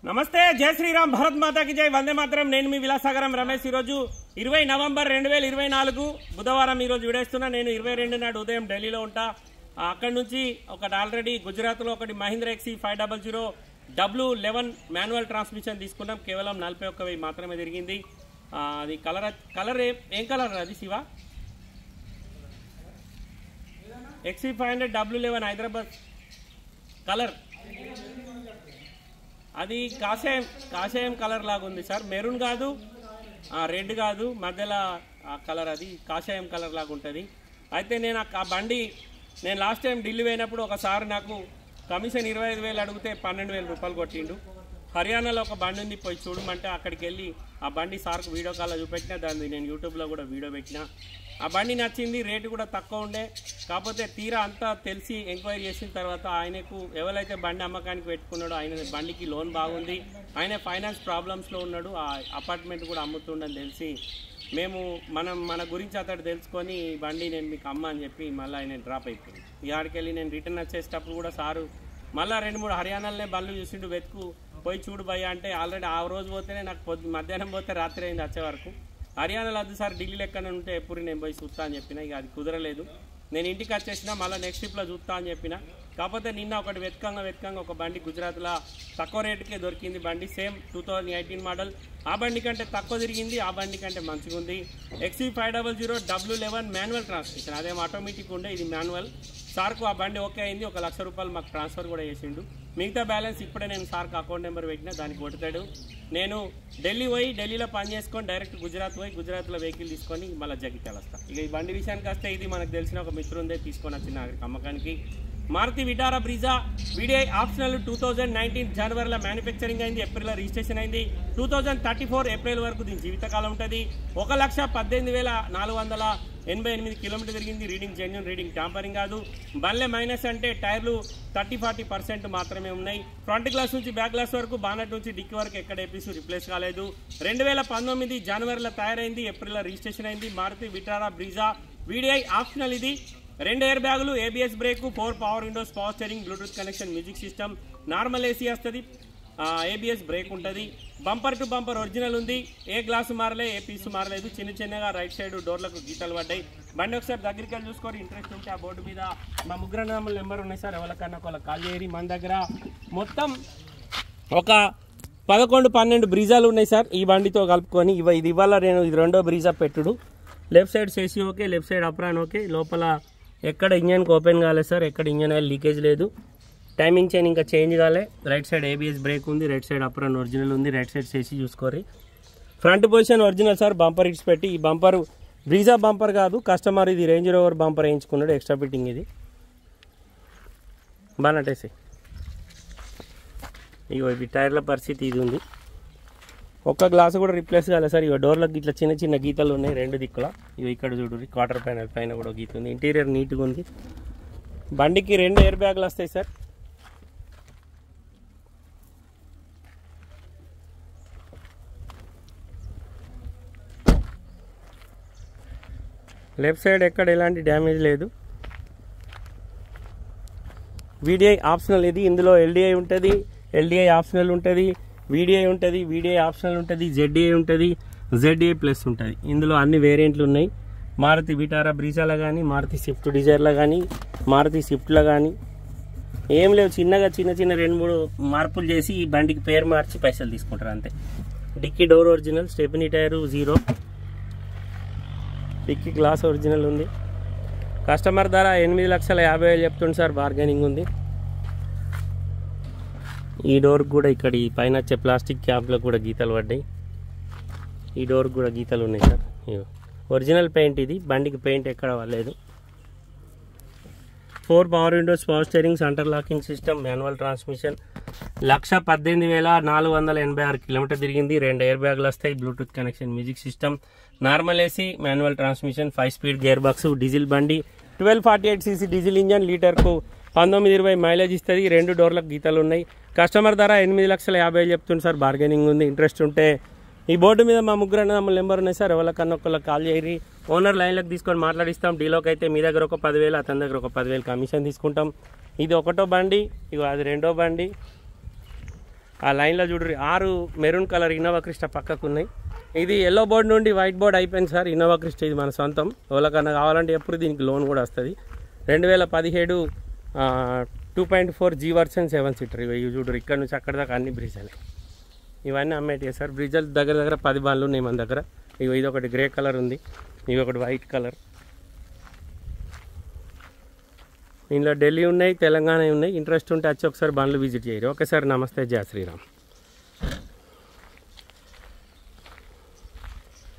నమస్తే, జై శ్రీరామ్, భారత్ మాతాకి జై, వందే మాత్రం. నేను మీ విలాసాగరం రమేష్. ఈరోజు 20 నవంబర్ 2024 బుధవారం ఈరోజు విడేస్తున్నా. నేను 22 నాడు ఉదయం ఢిల్లీలో ఉంటా. అక్కడి నుంచి ఒకటి ఆల్రెడీ గుజరాత్లో ఒకటి Mahindra XC500 W11 manual transmission తీసుకున్నాం. కేవలం 41,000 మాత్రమే తిరిగింది. అది కలర్ ఏం కలర్ అది Shiva? XC500 W11 Hyderabad colour. అది కాషాయం కలర్ లాగా ఉంది సార్. మెరూన్ కాదు, రెడ్ కాదు, మధ్యలో కలర్. అది కాషాయం కలర్ లాగా ఉంటుంది. అయితే నేను ఆ బండి నేను లాస్ట్ టైం ఢిల్లీ పోయినప్పుడు ఒకసారి నాకు కమిషన్ 25,000 అడిగితే 12,000 రూపాయలు కొట్టిండు. హర్యానాలో ఒక బండి ఉంది, పోయి చూడమంటే అక్కడికి వెళ్ళి ఆ బండి సార్కు వీడియో కాల్లో చూపెట్టినా. దాన్ని నేను యూట్యూబ్లో కూడా వీడియో పెట్టినా. ఆ బండి నచ్చింది, రేటు కూడా తక్కువ ఉండే. కాకపోతే తీరా అంతా తెలిసి ఎంక్వైరీ చేసిన తర్వాత ఆయనకు ఎవరైతే బండి అమ్మకానికి పెట్టుకున్నాడో ఆయన బండికి లోన్ బాగుంది, ఆయన ఫైనాన్స్ ప్రాబ్లమ్స్లో ఉన్నాడు, ఆ అపార్ట్మెంట్ కూడా అమ్ముతుండని తెలిసి మేము మన గురించి అతడు తెలుసుకొని ఈ బండి నేను మీకు అమ్మ అని చెప్పి మళ్ళీ ఆయన డ్రాప్ అయిపోయింది. ఇక్కడికి వెళ్ళి నేను రిటర్న్ వచ్చేటప్పుడు కూడా సారు మళ్ళీ 2-3 హర్యానాలనే బండ్లు చూసిండు. వెతుకు పోయి చూడు భయ్య అంటే ఆల్రెడీ ఆ రోజు పోతేనే నాకు మధ్యాహ్నం పోతే రాత్రి అయింది వచ్చే వరకు. హర్యానాలో వద్దు సార్, ఢిల్లీలో ఎక్కడ ఉంటే ఎప్పుడు నేను పోయి చూస్తా అని చెప్పిన. ఇక అది కుదరలేదు. నేను ఇంటికి వచ్చేసిన, మళ్ళీ నెక్స్ట్ ట్రిప్లో చూస్తా అని చెప్పిన. కాకపోతే నిన్న ఒకటి వెతకంగా ఒక బండి గుజరాత్లో తక్కువ రేటుకే దొరికింది. బండి సేమ్ 2018 మోడల్. ఆ బండి కంటే తక్కువ తిరిగింది, ఆ బండి కంటే మంచిగా ఉంది. XC500 W11 manual transmission. అదేం ఆటోమేటిక్ ఉండే, ఇది మాన్యువల్. సార్కు ఆ బండి ఓకే అయింది. 1,00,000 రూపాయలు మాకు ట్రాన్స్ఫర్ కూడా చేసిండు. మిగతా బ్యాలెన్స్ ఇప్పుడే నేను సార్కు అకౌంట్ నెంబర్ పెట్టినా, దానికి కొడతాడు. నేను ఢిల్లీ పోయి ఢిల్లీలో పని చేసుకొని డైరెక్ట్ గుజరాత్ పోయి గుజరాత్లో వెహికల్ తీసుకొని మళ్ళీ జగిత్యాల వస్తాను. ఇక ఈ బండి విషయానికి వస్తే ఇది మనకు తెలిసిన ఒక మిత్రుందే తీసుకొని వచ్చిన అమ్మకానికి. Maruti Vitara Brezza VDI optional 2019 జనవరిలో మ్యానుఫ్యాక్చరింగ్ అయింది, ఏప్రిల్లో రిజిస్ట్రేషన్ అయింది. 2034 ఏప్రిల్ వరకు దీని జీవితకాలం ఉంటుంది. 1,18,488 కిలోమీటర్ తిరిగింది. రీడింగ్ జెన్యూన్ రీడింగ్, ట్యాంపరింగ్ కాదు. బల్లె మైనస్ అంటే టైర్లు 30-40% మాత్రమే ఉన్నాయి. ఫ్రంట్ గ్లాస్ నుంచి బ్యాక్ గ్లాస్ వరకు, బానట్ నుంచి డిక్కీ వరకు ఎక్కడ ఏపీసీ రిప్లేస్ కాలేదు. 2019 జనవరిలో తయారైంది, ఏప్రిల్లో రిజిస్ట్రేషన్ అయింది. Maruti Vitara Brezza VDI optional. ఇది 2 ఎయిర్ బ్యాగులు, ABS brake, 4 power windows, power steering, Bluetooth connection, music system, normal AC వస్తుంది, ABS బ్రేక్ ఉంటుంది. బంపర్ టు బంపర్ ఒరిజినల్ ఉంది. ఏ గ్లాసు మారలే, ఏ పీసు మారలేదు. చిన్నగా రైట్ సైడ్ డోర్లకు గీతలు పడ్డాయి. బండి ఒకసారి దగ్గరికి వెళ్ళి చూసుకొని ఇంట్రెస్ట్ ఉంటే ఆ బోర్డు మీద మా ముగ్గురు నెంబర్ ఉన్నాయి సార్. ఎవరికన్నా ఒకళ్ళ కాల్ చేయరి. మన దగ్గర మొత్తం ఒక 11-12 బ్రీజాలు ఉన్నాయి సార్ ఈ బండితో కలుపుకొని. ఇది ఇవాళ నేను ఇది 2వ బ్రీజా పెట్టుడు. Left side chassis okay, left side apron okay. లోపల ఎక్కడ ఇంజన్కి ఓపెన్ కాలేదు సార్, ఎక్కడ ఇంజన్ ఆయిల్ లీకేజ్ లేదు. టైమింగ్ చైన్ ఇంకా చేంజ్ కాలే. రైట్ సైడ్ ABS బ్రేక్ ఉంది, రైట్ సైడ్ అప్రాన్ ఒరిజినల్ ఉంది, రైట్ సైడ్ సేసీ చూసుకోరి. Front position original sir. Bumper ఇట్స్ పెట్టి, ఈ బంపర్ బ్రీజా బంపర్ కాదు, కస్టమర్ ఇది రేంజ్ రోవర్ బంపర్ వేయించుకున్నాడు, ఎక్స్ట్రా ఫిట్టింగ్. ఇది బాగా నట్టేసి. ఇగో ఇవి టైర్ల పరిస్థితి ఇది ఉంది. ఒక్క గ్లాసు కూడా రిప్లేస్ కాలేదు సార్. ఇక డోర్లకు ఇట్లా చిన్న గీతలు ఉన్నాయి 2 దిక్కుల. ఇవి ఇక్కడ చూడు, క్వార్టర్ ప్యానల్ పైన కూడా గీత ఉంది. ఇంటీరియర్ నీట్గా ఉంది. బండికి 2 ఎయిర్ బ్యాగులు వస్తాయి సార్. లెఫ్ట్ సైడ్ ఎక్కడ ఎలాంటి డ్యామేజ్ లేదు. VDI optional. ఇది ఇందులో LDI ఉంటుంది, LDI ఆప్షనల్ ఉంటుంది, VDI ఉంటుంది, VDI ఆప్షనల్ ఉంటుంది, ZDI ఉంటుంది, ZDI ప్లస్ ఉంటుంది. ఇందులో అన్ని వేరియంట్లు ఉన్నాయి. మారుతి విటారా బ్రీజాలో కానీ, మారుతి స్విఫ్ట్ డిజైర్లో కానీ, మారుతి స్విఫ్ట్లో కానీ ఏం లేవు. చిన్న 2-3 మార్పులు చేసి ఈ బండికి పేరు మార్చి పైసలు తీసుకుంటారు అంతే. Dicky door original, stepney tyre 0, dicky glass original ఉంది. కస్టమర్ ధర 8,50,000 చెప్తుంది సార్, బార్గెనింగ్ ఉంది. ఈ డోర్కి కూడా ఇక్కడ ఈ పైన వచ్చే ప్లాస్టిక్ క్యాప్లో కూడా గీతలు పడ్డాయి. ఈ డోర్కి కూడా గీతలు ఉన్నాయి సార్. ఒరిజినల్ పెయింట్ ఇది, బండికి పెయింట్ ఎక్కడ లేదు. 4 power windows, power steering, centre locking system, manual transmission. 1,18,486 kilometre తిరిగింది. 2 ఎయిర్ బ్యాగులు వస్తాయి, Bluetooth connection, music system, normal AC, manual transmission, 5 speed gear box, diesel బండి, 1248cc డీజిల్ ఇంజన్, లీటర్కు 19-20 మైలేజ్ ఇస్తుంది. 2 డోర్లకు గీతలు ఉన్నాయి. కస్టమర్ ధర 8,50,000 చెప్తుంది సార్, బార్గెనింగ్ ఉంది. ఇంట్రెస్ట్ ఉంటే ఈ బోర్డు మీద మా ముగ్గురు నెంబర్ ఉన్నాయి సార్. ఎవరికన్నా ఒకళ్ళకి కాల్ చేయరి. ఓనర్ లైన్లోకి తీసుకొని మాట్లాడిస్తాం. డీలోకి అయితే మీ దగ్గర ఒక 10,000, అతని దగ్గర ఒక 10,000 కమిషన్ తీసుకుంటాం. ఇది 1వ బండి, ఇగో అది 2వ బండి. ఆ లైన్లో చూడండి 6 మెరూన్ కలర్ ఇన్నోవా క్రిస్టా పక్కకు ఉన్నాయి. ఇది ఎల్లో బోర్డ్ నుండి వైట్ బోర్డ్ అయిపోయింది సార్. ఇన్నోవా క్రిస్టా ఇది మన సొంతం. ఎవరికన్నా కావాలంటే ఎప్పుడు దీనికి లోన్ కూడా వస్తుంది. 2017 2.4 G వర్షన్ 7 సీటర్. ఇవి చూడరు ఇక్కడ నుంచి అక్కడ దాకా అన్ని బ్రిజాలు ఇవన్నీ అమ్మేటివి సార్. బ్రిజాలు దగ్గర 10 బండ్లు ఉన్నాయి మన దగ్గర. ఇది ఒకటి గ్రే కలర్ ఉంది, ఇవి ఒకటి వైట్ కలర్. ఇందులో ఢిల్లీ ఉన్నాయి, తెలంగాణ ఉన్నాయి. ఇంట్రెస్ట్ ఉంటే వచ్చి ఒకసారి బండ్లు విజిట్ చేయరు. ఓకే సార్, నమస్తే, జై శ్రీరామ్.